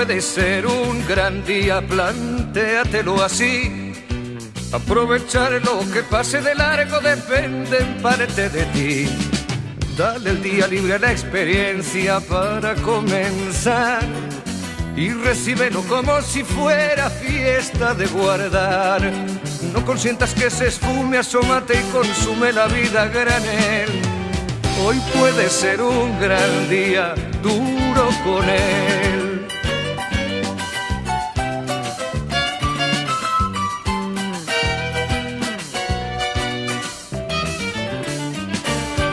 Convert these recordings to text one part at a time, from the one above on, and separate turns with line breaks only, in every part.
puede ser un gran día, plantéatelo así. Aprovechar lo que pase de largo depende en parte de ti. Dale el día libre a la experiencia para comenzar y recíbelo como si fuera fiesta de guardar. No consientas que se esfume, asómate y consume la vida a granel. Hoy puede ser un gran día, duro con él.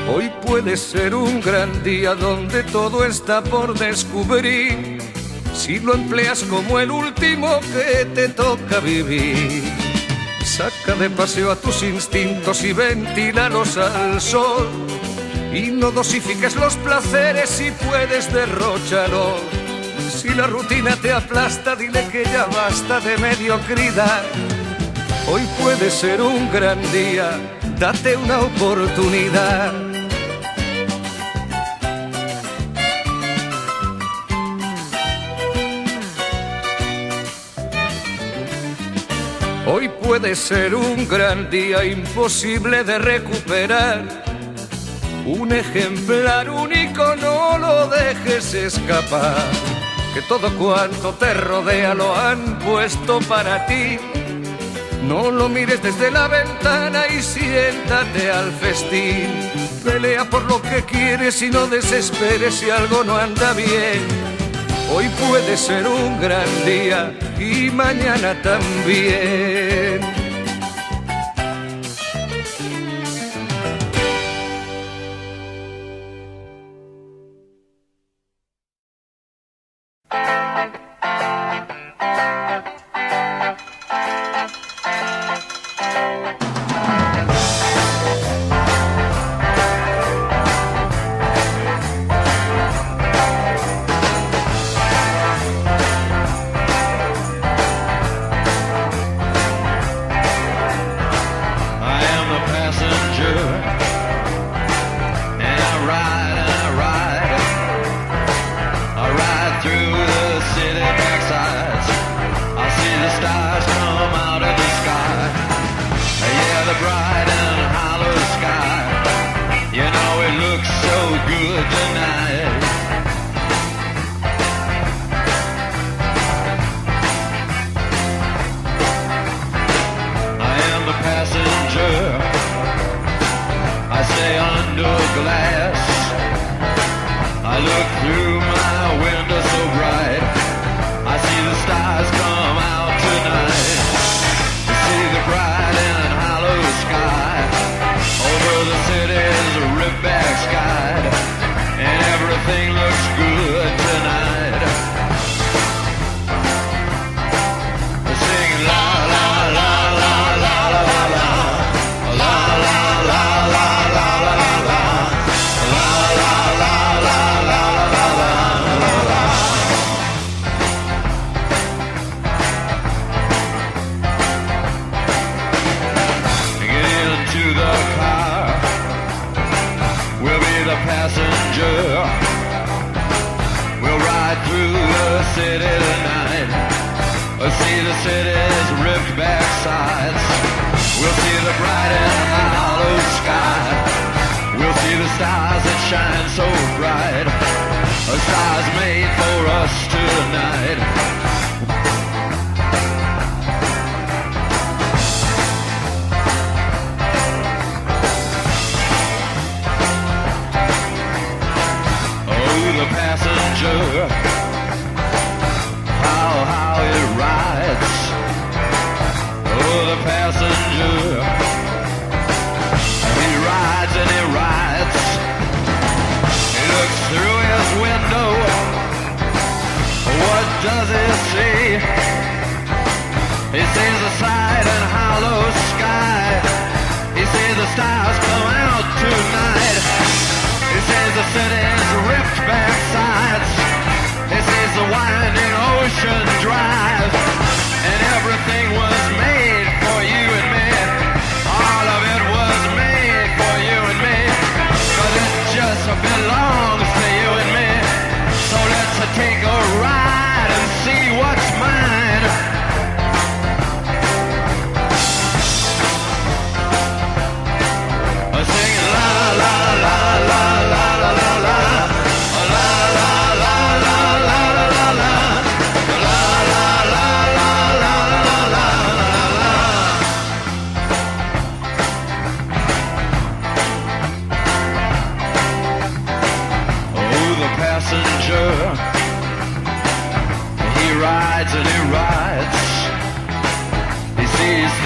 Hoy puede ser un gran día donde todo está por descubrir, si lo empleas como el último que te toca vivir. Saca de paseo a tus instintos y ventílalos al sol, y no dosifiques los placeres si puedes derróchalos. Si la rutina te aplasta, dile que ya basta de mediocridad. Hoy puede ser un gran día, date una oportunidad. Hoy puede ser un gran día imposible de recuperar. Un ejemplar único, no lo dejes escapar. Que todo cuanto te rodea lo han puesto para ti. No lo mires desde la ventana y siéntate al festín. Pelea por lo que quieres y no desesperes si algo no anda bien. Hoy puede ser un gran día y mañana también.
Belongs to you and me, so let's take a ride and see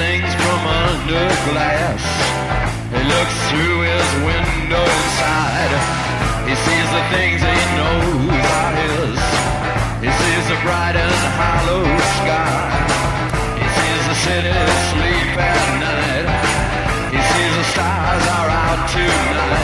things from under glass. He looks through his window inside. He sees the things he knows are his. He sees the bright and hollow sky. He sees the city sleep at night. He sees the stars are out tonight.